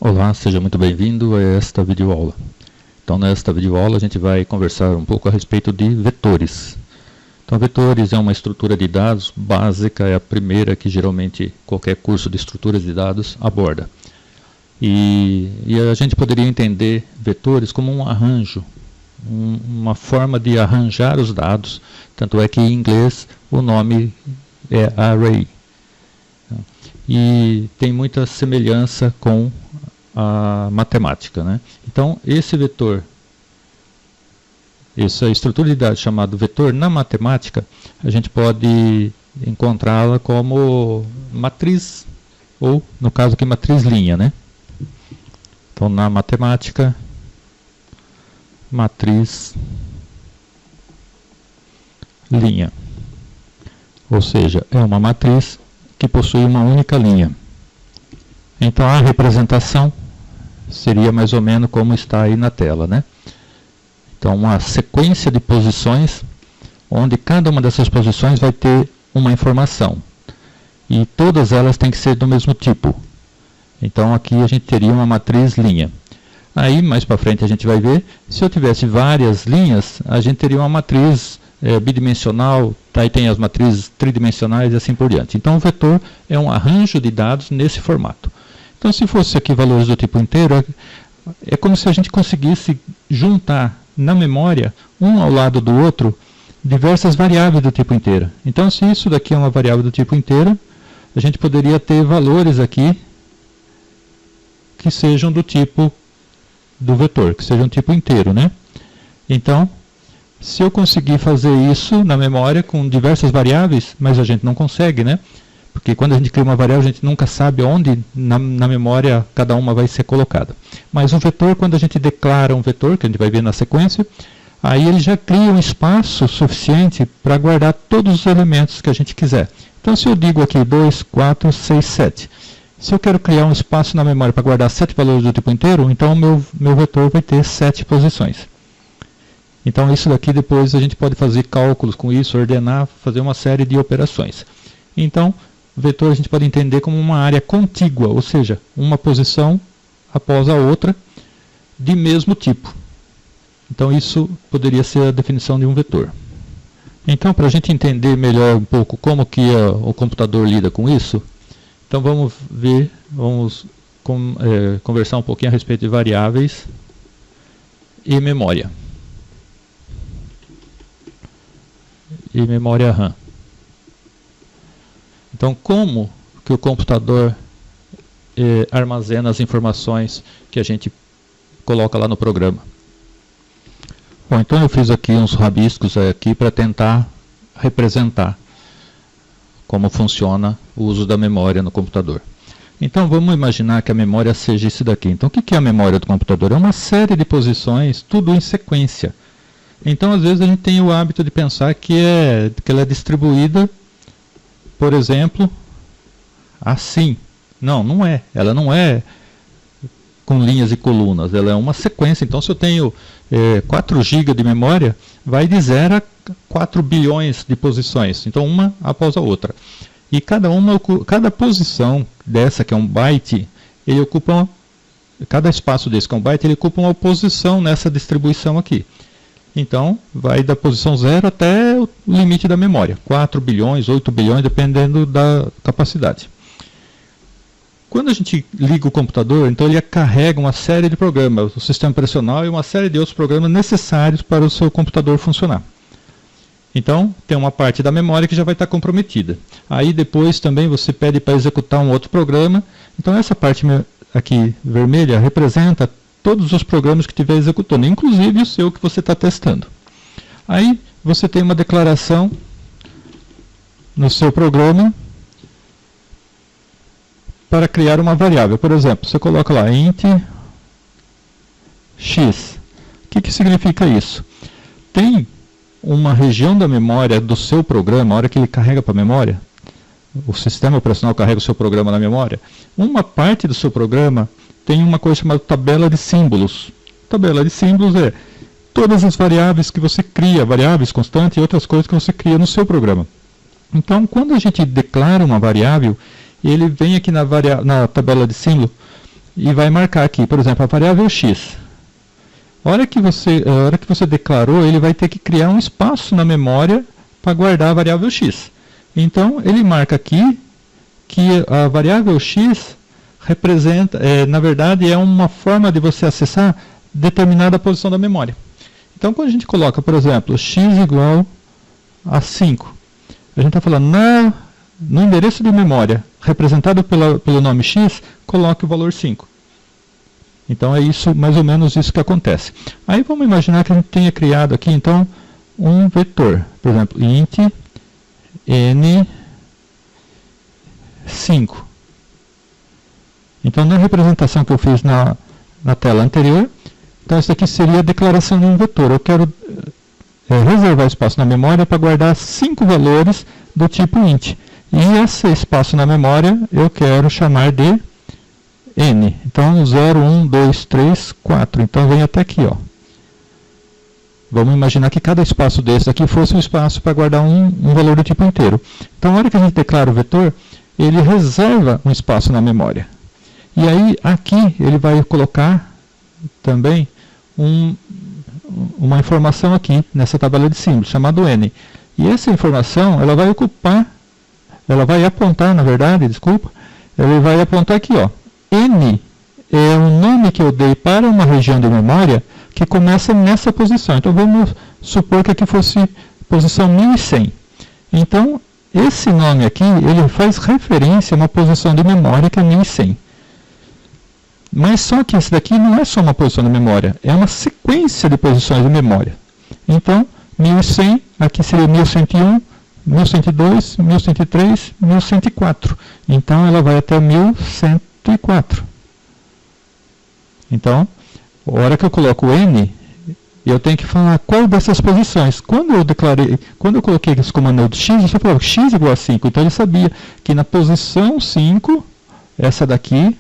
Olá, seja muito bem-vindo a esta videoaula. Então, nesta videoaula a gente vai conversar um pouco a respeito de vetores. Então, vetores é uma estrutura de dados básica, é a primeira que geralmente qualquer curso de estruturas de dados aborda. E a gente poderia entender vetores como um arranjo, uma forma de arranjar os dados, tanto é que em inglês o nome é array. E tem muita semelhança com a matemática, né? Então, esse vetor, essa estrutura de dados chamada vetor na matemática, a gente pode encontrá-la como matriz, ou no caso aqui matriz linha, né? Então, na matemática, matriz linha, ou seja, é uma matriz que possui uma única linha. Então, a representação seria mais ou menos como está aí na tela, né? Então, uma sequência de posições, onde cada uma dessas posições vai ter uma informação. E todas elas têm que ser do mesmo tipo. Então, aqui a gente teria uma matriz linha. Aí, mais para frente, a gente vai ver, se eu tivesse várias linhas, a gente teria uma matriz bidimensional, aí tem as matrizes tridimensionais e assim por diante. Então, o vetor é um arranjo de dados nesse formato. Então, se fosse aqui valores do tipo inteiro, é como se a gente conseguisse juntar na memória, um ao lado do outro, diversas variáveis do tipo inteiro. Então, se isso daqui é uma variável do tipo inteiro, a gente poderia ter valores aqui que sejam do tipo do vetor, que sejam tipo inteiro, né? Então, se eu conseguir fazer isso na memória com diversas variáveis, mas a gente não consegue, né? Porque quando a gente cria uma variável, a gente nunca sabe onde na memória cada uma vai ser colocada. Mas o vetor, quando a gente declara um vetor, que a gente vai ver na sequência, aí ele já cria um espaço suficiente para guardar todos os elementos que a gente quiser. Então, se eu digo aqui 2, 4, 6, 7, se eu quero criar um espaço na memória para guardar 7 valores do tipo inteiro, então o meu vetor vai ter 7 posições. Então, isso daqui depois a gente pode fazer cálculos com isso, ordenar, fazer uma série de operações. Então, vetor a gente pode entender como uma área contígua, ou seja, uma posição após a outra de mesmo tipo. Então, isso poderia ser a definição de um vetor. Então, para a gente entender melhor um pouco como que o computador lida com isso, então vamos ver, conversar um pouquinho a respeito de variáveis e memória. E memória RAM. Então, como que o computador armazena as informações que a gente coloca lá no programa? Bom, então eu fiz aqui uns rabiscos aqui para tentar representar como funciona o uso da memória no computador. Então, vamos imaginar que a memória seja isso daqui. Então, o que é a memória do computador? É uma série de posições, tudo em sequência. Então, às vezes, a gente tem o hábito de pensar que ela é distribuída, por exemplo, assim. Não, não é. Ela não é com linhas e colunas. Ela é uma sequência. Então, se eu tenho 4 GB de memória, vai de 0 a 4 bilhões de posições. Então, uma após a outra. E cada posição dessa, que é um byte, ele ocupa cada espaço desse, que é um byte, ele ocupa uma posição nessa distribuição aqui. Então, vai da posição 0 até o limite da memória. 4 bilhões, 8 bilhões, dependendo da capacidade. Quando a gente liga o computador, então ele carrega uma série de programas, o sistema operacional e uma série de outros programas necessários para o seu computador funcionar. Então, tem uma parte da memória que já vai estar comprometida. Aí depois também você pede para executar um outro programa. Então, essa parte aqui vermelha representa todos os programas que estiver executando, inclusive o seu que você está testando. Aí você tem uma declaração no seu programa para criar uma variável. Por exemplo, você coloca lá int x. O que significa isso? Tem uma região da memória do seu programa, a hora que ele carrega para a memória, o sistema operacional carrega o seu programa na memória, uma parte do seu programa tem uma coisa chamada tabela de símbolos. Tabela de símbolos é todas as variáveis que você cria, variáveis constantes e outras coisas que você cria no seu programa. Então, quando a gente declara uma variável, ele vem aqui na tabela de símbolo e vai marcar aqui, por exemplo, a variável x. A hora que você declarou, ele vai ter que criar um espaço na memória para guardar a variável x. Então, ele marca aqui que a variável x representa, na verdade, é uma forma de você acessar determinada posição da memória. Então, quando a gente coloca, por exemplo, x igual a 5, a gente está falando, no endereço de memória representado pelo nome x, coloque o valor 5. Então, é isso, mais ou menos isso que acontece. Aí, vamos imaginar que a gente tenha criado aqui, então, um vetor. Por exemplo, int n5. Então, na representação que eu fiz na tela anterior, então isso aqui seria a declaração de um vetor. Eu quero reservar espaço na memória para guardar 5 valores do tipo int. E esse espaço na memória eu quero chamar de n. Então, 0, 1, 2, 3, 4. Então, vem até aqui, ó. Vamos imaginar que cada espaço desse aqui fosse um espaço para guardar um valor do tipo inteiro. Então, na hora que a gente declara o vetor, ele reserva um espaço na memória. E aí, aqui, ele vai colocar também uma informação aqui, nessa tabela de símbolos, chamado n. E essa informação, ela vai apontar, na verdade, ele vai apontar aqui, ó. N é o nome que eu dei para uma região de memória que começa nessa posição. Então, vamos supor que aqui fosse posição 1100. Então, esse nome aqui, ele faz referência a uma posição de memória que é 1100. Mas só que esse daqui não é só uma posição de memória, é uma sequência de posições de memória. Então, 1100, aqui seria 1101, 1102, 1103, 1104. Então, ela vai até 1104. Então, a hora que eu coloco o n, eu tenho que falar qual dessas posições. Quando eu coloquei esse comando de x, eu só falava x igual a 5. Então, ele sabia que na posição 5, essa daqui,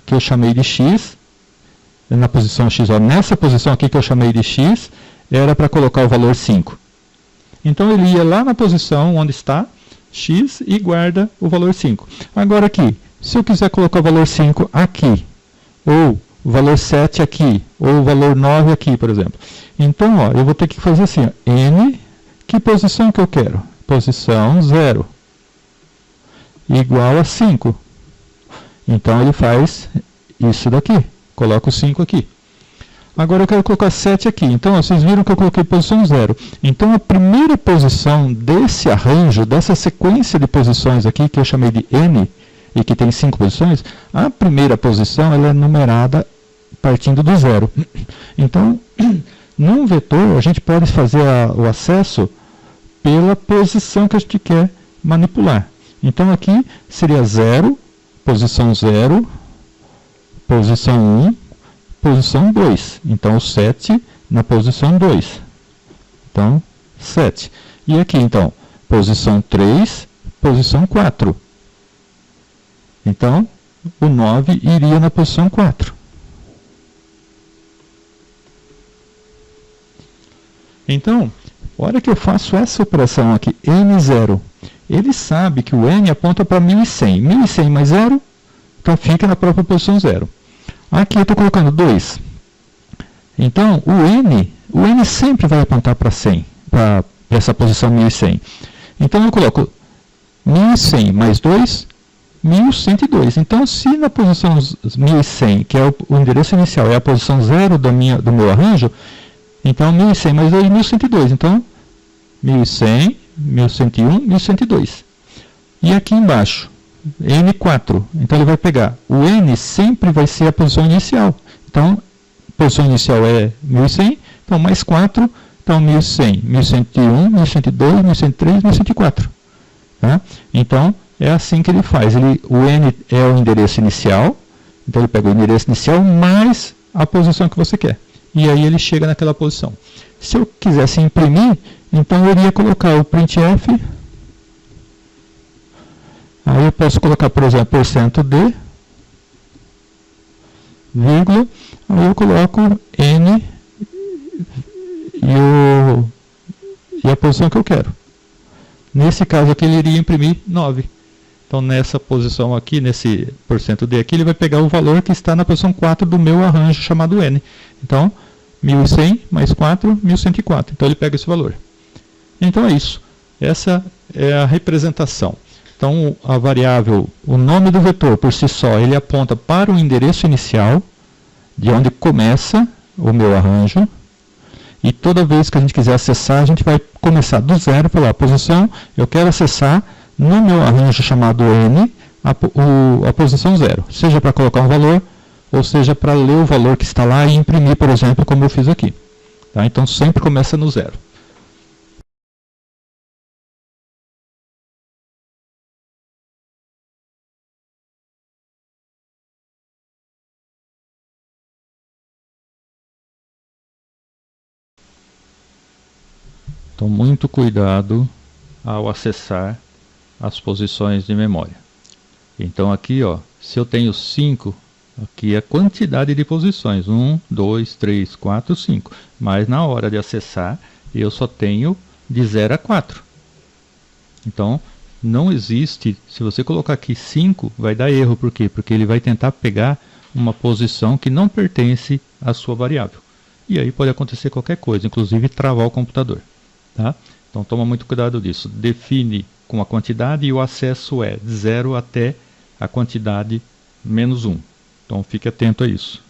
que eu chamei de x, na posição x, ó, nessa posição aqui que eu chamei de x, era para colocar o valor 5. Então, ele ia lá na posição onde está x e guarda o valor 5. Agora aqui, se eu quiser colocar o valor 5 aqui, ou o valor 7 aqui, ou o valor 9 aqui, por exemplo. Então, ó, eu vou ter que fazer assim, ó, n, que posição que eu quero? Posição 0, igual a 5. Então, ele faz isso daqui, coloca o 5 aqui. Agora eu quero colocar 7 aqui. Então, ó, vocês viram que eu coloquei posição 0. Então, a primeira posição desse arranjo, dessa sequência de posições aqui, que eu chamei de n, e que tem 5 posições, a primeira posição ela é numerada partindo do 0. Então, num vetor, a gente pode fazer o acesso pela posição que a gente quer manipular. Então, aqui seria 0, posição 0, posição 1, posição 2. Então, o 7 na posição 2. Então, 7. E aqui, então, posição 3, posição 4. Então, o 9 iria na posição 4. Então, a hora que eu faço essa operação aqui, n0, ele sabe que o n aponta para 1100. 1100 mais 0, então fica na própria posição 0. Aqui eu estou colocando 2. Então, o n sempre vai apontar para 100, para essa posição 1100. Então, eu coloco 1100 mais 2, 1102. Então, se na posição 1100, que é o endereço inicial, é a posição 0 do meu arranjo, então 1100 mais 2, 1102. Então, 1100, 1101, 1102. E aqui embaixo, n4. Então, ele vai pegar. O n sempre vai ser a posição inicial. Então, a posição inicial é 1100, então mais 4, então 1100, 1101, 1102, 1103, 1104. Tá? Então, é assim que ele faz. O n é o endereço inicial, então ele pega o endereço inicial mais a posição que você quer. E aí ele chega naquela posição. Se eu quisesse imprimir, então eu iria colocar o printf. Aí eu posso colocar, por exemplo, %d, vírgula, aí eu coloco n e a posição que eu quero. Nesse caso aqui ele iria imprimir 9. Então nessa posição aqui, nesse %d aqui, ele vai pegar o valor que está na posição 4 do meu arranjo chamado n. Então 1100 mais 4, 1104. Então ele pega esse valor. Então é isso. Essa é a representação. Então a variável, o nome do vetor por si só, ele aponta para o endereço inicial, de onde começa o meu arranjo. E toda vez que a gente quiser acessar, a gente vai começar do zero pela posição. Eu quero acessar no meu arranjo chamado n a posição 0. Seja para colocar um valor, ou seja para ler o valor que está lá e imprimir, por exemplo, como eu fiz aqui. Tá? Então sempre começa no 0. Então, muito cuidado ao acessar as posições de memória. Então, aqui, ó, se eu tenho 5, aqui é a quantidade de posições. 1, 2, 3, 4, 5. Mas na hora de acessar, eu só tenho de 0 a 4. Então, não existe, se você colocar aqui 5, vai dar erro. Por quê? Porque ele vai tentar pegar uma posição que não pertence à sua variável. E aí pode acontecer qualquer coisa, inclusive travar o computador. Tá? Então toma muito cuidado disso. Define com a quantidade e o acesso é de 0 até a quantidade menos 1. Então fique atento a isso.